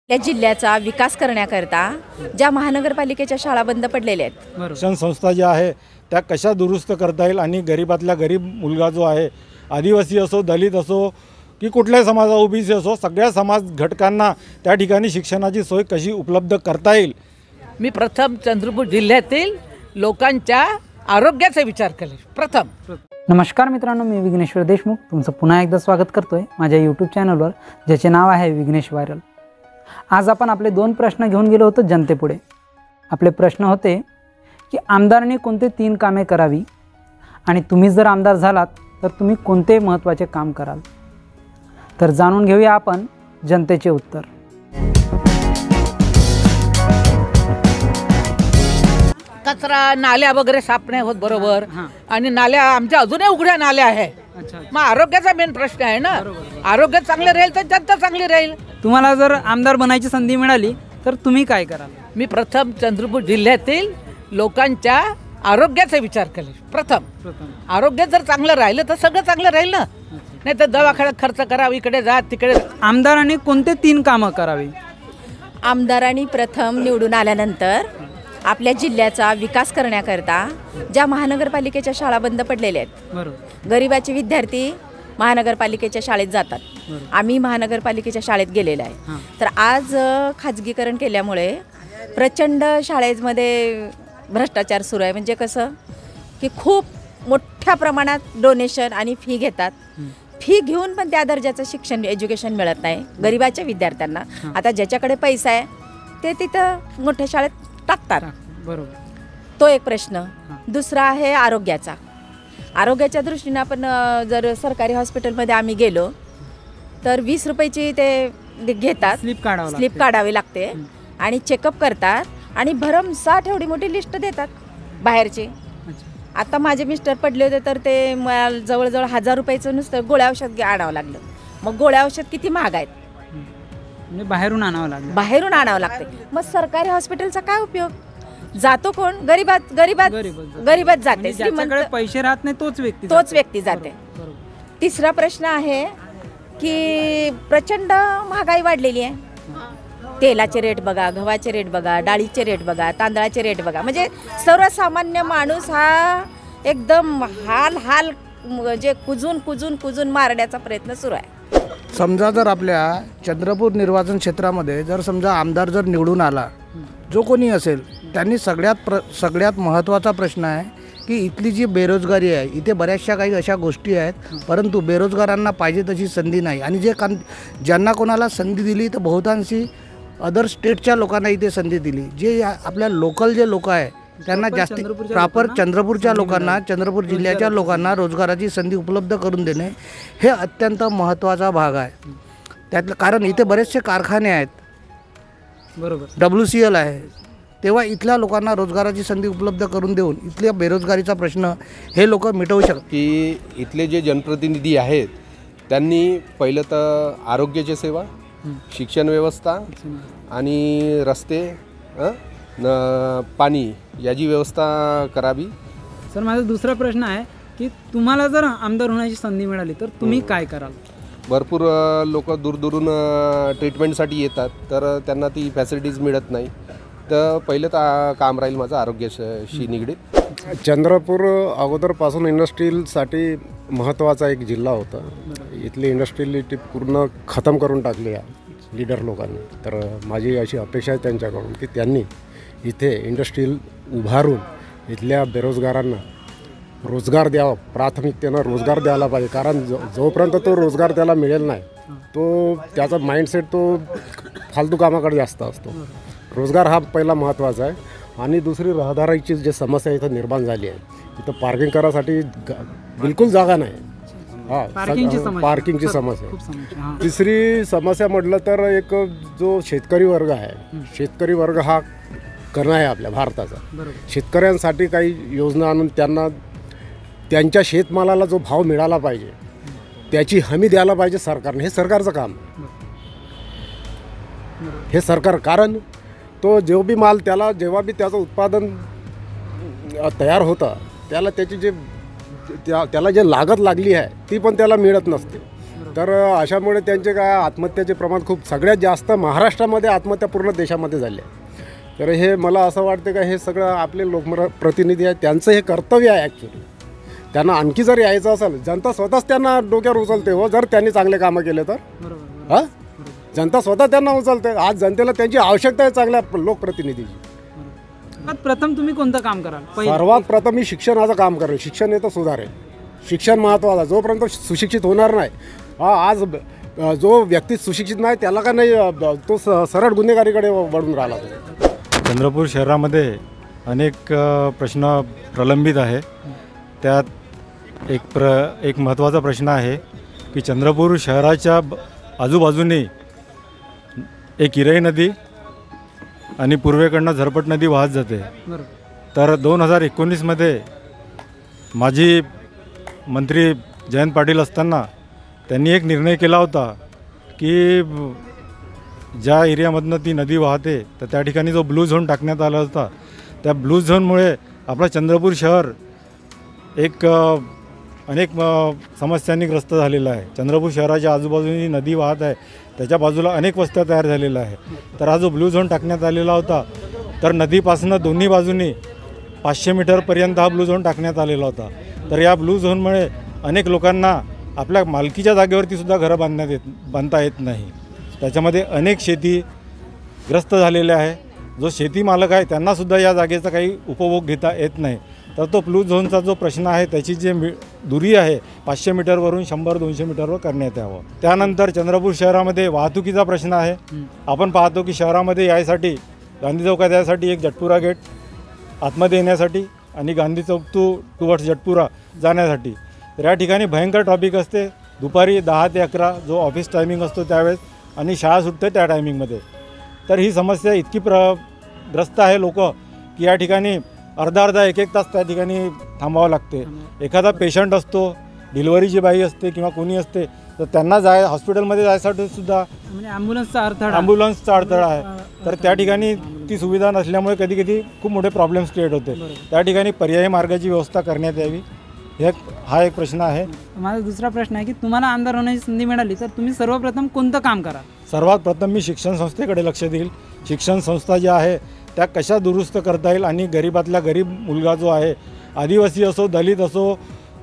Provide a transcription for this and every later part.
त्या जिल्ह्याचा विकास करण्याकरता ज्या महानगरपालिकेच्या शाळा बंद पडलेल्या आहेत, शिक्षण संस्था ज्या आहे त्या कशा दुरुस्त करता येईल आणि गरीबातल्या गरीब मुलगा जो आहे, आदिवासी असो, दलित असो की कुठल्याही समाजा, ओबीसी असो, सगळ्या समाज घटकांना त्या ठिकाणी शिक्षणाची सोय कशी उपलब्ध करता येईल. मी प्रथम चंद्रपूर जिल्ह्यातील लोकांच्या आरोग्याचा विचार केला प्रथम. नमस्कार मित्रांनो, मी विघ्नेश्वर देशमुख तुमचं पुन्हा एकदा स्वागत करतोय माझ्या यूट्यूब चॅनलवर, ज्याचे नाव आहे विघ्नेश व्हायरल. आज आपण आपले 2 प्रश्न घेऊन गेलो होतो जनतेपुढे. आपले प्रश्न होते की आमदारांनी कोणते 3 कामे करावी आणि तुम्ही जर आमदार झालात तर तुम्ही कोणते महत्त्वाचे काम कराल. तर जाणून घेऊया आपण जनतेचे उत्तर. कचरा, नाल्या वगैरे साफ नाही होत बरोबर, आणि नाल्या आमच्या अजूनही उघड्या नाल्या आहे. मग आरोग्याचा मेन प्रश्न आहे ना. आरोग्य चांगलं राहील तर जनता चांगली राहील. तुम्हाला जर आमदार बनायची संधी मिळाली तर तुम्ही काय कराल. मी प्रथम चंद्रपूर जिल्ह्यातील लोकांच्या आरोग्याचा विचार केला प्रथम. आरोग्य जर चांगलं राहिलं तर सगळं चांगलं राहील ना. नाही तर दवाखान्यात खर्च करावा, इकडे जा तिकडे. आमदारांनी कोणते 3 कामं करावी. आमदारांनी प्रथम निवडून आल्यानंतर आपल्या जिल्ह्याचा विकास करण्याकरता ज्या महानगरपालिकेच्या शाळा बंद पडलेल्या आहेत, गरिबाचे विद्यार्थी महानगरपालिकेच्या शाळेत जातात. आम्ही महानगरपालिकेच्या शाळेत गेलेलो आहे. तर आज खाजगीकरण केल्यामुळे प्रचंड शाळेमध्ये भ्रष्टाचार सुरू आहे. म्हणजे कसं की खूप मोठ्या प्रमाणात डोनेशन आणि फी घेतात. फी घेऊन पण त्या दर्जाचं शिक्षण, एज्युकेशन मिळत नाही गरिबाच्या विद्यार्थ्यांना. आता ज्याच्याकडे पैसा आहे ते तिथं मोठ्या शाळेत टाकतात. बरोबर. तो एक प्रश्न. दुसरा आहे आरोग्याचा. आरोग्याच्या दृष्टीनं आपण जर सरकारी हॉस्पिटलमध्ये आम्ही गेलो तर 20 रुपयाची ते घेतात, स्लिप काढावी लागते आणि चेकअप करतात आणि भरमसाठ एवढी मोठी लिस्ट देतात बाहेरची. आता माझे मिस्टर पडले होते तर ते मला जवळजवळ 1000 रुपयाचं नुसतं गोळ्या औषध आणावं लागलं. मग गोळ्या औषध किती महाग आहेत, म्हणजे बाहेरून आणावं लागतं. बाहेरून आणावं लागते. मग सरकारी हॉस्पिटलचा काय उपयोग. जातो कोण. गरीबात जाते. ज्याच्याकडे पैसे राहत नाही तोच व्यक्ती जाते. तिसरा प्रश्न आहे की प्रचंड महागाई वाढलेली आहे. तेलाचे रेट बघा, गव्हाचे रेट बघा, डाळीचे रेट बघा, तांदळाचे रेट बघा. म्हणजे सर्वसामान्य माणूस हा एकदम हाल म्हणजे कुजून मारण्याचा प्रयत्न सुरू आहे. समजा जर आपल्या चंद्रपूर निर्वाचन क्षेत्रामध्ये जर समजा आमदार जर निवडून आला, जो कोणी असेल, त्यांनी सगळ्यात महत्त्वाचा प्रश्न आहे की इथली जी बेरोजगारी आहे, इथे बऱ्याचशा काही अशा गोष्टी आहेत, परंतु बेरोजगारांना पाहिजे तशी संधी नाही. आणि ज्यांना कोणाला संधी दिली तर बहुतांशी अदर स्टेटच्या लोकांना इथे संधी दिली. जे आपल्या लोकल जे लोक आहे त्यांना जास्ती प्रॉपर चंद्रपूरच्या लोकांना, चंद्रपूर जिल्ह्याच्या लोकांना रोजगाराची संधी उपलब्ध करून देणे हे अत्यंत महत्त्वाचा भाग आहे त्यातलं. कारण इथे बरेचसे कारखाने आहेत, बरोबर, WCL आहे. तेव्हा इथल्या लोकांना रोजगाराची संधी उपलब्ध करून देऊन इथल्या बेरोजगारीचा प्रश्न हे लोक मिटवू शकतात. की इथले जे जनप्रतिनिधी आहेत त्यांनी पहिलं तर आरोग्याची सेवा, शिक्षण व्यवस्था आणि रस्ते, पाणी याची व्यवस्था करावी. सर, माझा दुसरा प्रश्न आहे की तुम्हाला जर आमदार होण्याची संधी मिळाली तर तुम्ही काय कराल. भरपूर लोक दूरदूरून ट्रीटमेंटसाठी येतात तर त्यांना ती फॅसिलिटीज मिळत नाही. तर पहिलं तर काम राहील माझं आरोग्याशी निगडीत. चंद्रपूर अगोदरपासून इंडस्ट्रीसाठी महत्त्वाचा एक जिल्हा होता. इथली इंडस्ट्रियलिटी पूर्ण खतम करून टाकली आहे लीडर लोकांनी. तर माझी अशी अपेक्षा आहे त्यांच्याकडून की त्यांनी इथे इंडस्ट्रील उभारून इथल्या बेरोजगारांना रोजगार द्यावा. प्राथमिकतेनं रोजगार द्यायला पाहिजे. कारण जोपर्यंत तो रोजगार त्याला मिळेल नाही, तो त्याचा माइंडसेट तो फालतू कामाकडे जास्त असतो. रोजगार हा पहिला महत्त्वाचा आहे. आणि दुसरी रहदारीची जी समस्या इथं निर्माण झाली आहे, इथं पार्किंग करायसाठी बिलकुल जागा नाही. पार्किंगची समस्या. तिसरी समस्या म्हटलं तर एक जो शेतकरी वर्ग आहे, शेतकरी वर्ग हा कणा आहे आपल्या भारताचा. शेतकऱ्यांसाठी काही योजना आणून त्यांना त्यांच्या शेतमालाला जो भाव मिळाला पाहिजे त्याची हमी द्यायला पाहिजे सरकारने. हे सरकारचं काम, हे सरकार. कारण तो जो बी माल त्याला जेव्हा बी त्याचं उत्पादन तयार होतं त्याला त्याची त्याला जे लागत लागली आहे ती पण त्याला मिळत नसते. तर अशामुळे त्यांचे काय आत्महत्याचे प्रमाण खूप सगळ्यात जास्त महाराष्ट्रामध्ये आत्महत्या पूर्ण देशामध्ये झाले. तर हे मला असं वाटतं का हे सगळं आपले लोकप्रतिनिधी आहेत त्यांचं हे कर्तव्य आहे ॲक्च्युली. त्यांना आणखी जर यायचं असेल जनता स्वतःच त्यांना डोक्यावर उचलते हो, जर त्यांनी चांगले कामं केले तर. हां, जनता स्वतः त्यांना उचलते. आज जनतेला त्यांची आवश्यकता आहे चांगल्या लोकप्रतिनिधीची. प्रथम तुम्ही कोणतं काम कराल? सर्वात प्रथम मी शिक्षणाचं काम करेल. शिक्षण हे तर सुधारेल. शिक्षण महत्त्वाचं. जोपर्यंत सुशिक्षित होणार नाही, आज जो व्यक्ती सुशिक्षित नाही त्याला का नाही तो सरळ गुन्हेगारीकडे वळून राहिला. चंद्रपूर शहरामध्ये अनेक प्रश्न प्रलंबित आहे. त्यात एक महत्त्वाचा प्रश्न आहे की चंद्रपूर शहराच्या आजूबाजूने एक हिरई नदी आणि पूर्वेकडनं झरपट नदी वाहत जाते. तर 2019मध्ये माजी मंत्री जयंत पाटील असताना त्यांनी एक निर्णय केला होता की ज्या एरियामधनं ती नदी वाहते तर त्या ठिकाणी जो ब्लू झोन टाकण्यात आला होता. त्या ब्लू झोनमुळे आपलं चंद्रपूर शहर अनेक समस्यांनी ग्रस्त झालेलं आहे. चंद्रपूर शहराच्या आजूबाजूनी नदी वाहत आहे, त्याच्या बाजूला अनेक वस्त्या तयार झालेल्या आहे. तर हा जो ब्लू झोन टाकण्यात आलेला होता तर नदीपासून दोन्ही बाजूनी 500 मीटरपर्यंत हा ब्लू झोन टाकण्यात आलेला होता. तर या ब्लू झोनमुळे अनेक लोकांना आपल्या मालकीच्या जागेवरती सुद्धा घरं बांधता येत नाही. त्याच्यामध्ये अनेक शेतीग्रस्त झालेले आहे. जो शेती मालक आहे त्यांनासुद्धा या जागेचा काही उपभोग घेता येत नाही. तर तो ब्लू झोनचा जो प्रश्न आहे त्याची जी दुरी आहे 500 मीटरवरून 100-200 मीटरवर करण्यात यावं. त्यानंतर चंद्रपूर शहरामध्ये वाहतुकीचा प्रश्न आहे. आपण पाहतो की शहरामध्ये यायसाठी गांधी चौकात यायसाठी एक जटपुरा गेट आतमध्ये येण्यासाठी आणि गांधी चौक टुवर्ड्स जटपुरा जाण्यासाठी. तर या ठिकाणी भयंकर ट्रॅफिक असते. दुपारी 10 ते 11 जो ऑफिस टायमिंग असतो त्यावेळेस आणि शाळा सुटते त्या टायमिंगमध्ये. तर ही समस्या इतकी ग्रस्त आहे लोक की या ठिकाणी अर्धा 1-1 तास त्या ठिकाणी थांबावं लागते. एखादा पेशंट असतो, डिलिव्हरीची बाई असते किंवा कोणी असते तर त्यांना हॉस्पिटलमध्ये जायसाठी सुद्धा म्हणजे ॲम्ब्युलन्सचा अडथळा आहे. तर त्या ठिकाणी ती सुविधा नसल्यामुळे कधी खूप मोठे प्रॉब्लेम्स क्रिएट होते. त्या ठिकाणी पर्यायी मार्गाची व्यवस्था करण्यात यावी हा एक प्रश्न आहे. माझा दुसरा प्रश्न आहे की तुम्हाला आमदार होण्याची संधी मिळाली तर तुम्ही सर्वप्रथम कोणतं काम कराल? सर्वात प्रथम मी शिक्षण संस्थेकडे लक्ष देईल. शिक्षण संस्था ज्या आहे त्या कशा दुरुस्त करता येईल आणि गरीबातला गरीब मुलगा जो आहे, आदिवासी असो, दलित असो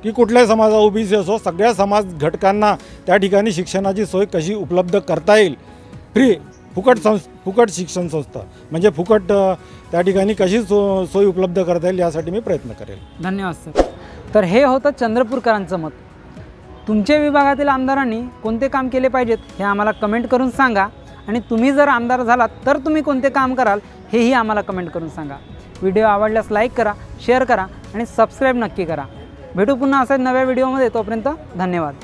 की कुठल्याही समाजा, ओबीसी असो, सगळ्या समाज घटकांना त्या ठिकाणी शिक्षणाची सोय कशी उपलब्ध करता येईल. फुकट शिक्षण संस्था म्हणजे फुकट त्या ठिकाणी कशी सोय उपलब्ध करता येईल यासाठी मी प्रयत्न करेल. धन्यवाद सर. तर हे होतं चंद्रपूरकरांचं मत. तुमच्या विभागातील आमदारांनी कोणते काम केले पाहिजेत हे आम्हाला कमेंट करून सांगा आणि तुम्ही जर आमदार झालात तर तुम्ही कोणते काम कराल हेही आम्हाला कमेंट करून सांगा. व्हिडिओ आवडल्यास लाईक करा, शेअर करा आणि सबस्क्राईब नक्की करा. भेटू पुन्हा असाच नव्या व्हिडिओमध्ये. तोपर्यंत धन्यवाद.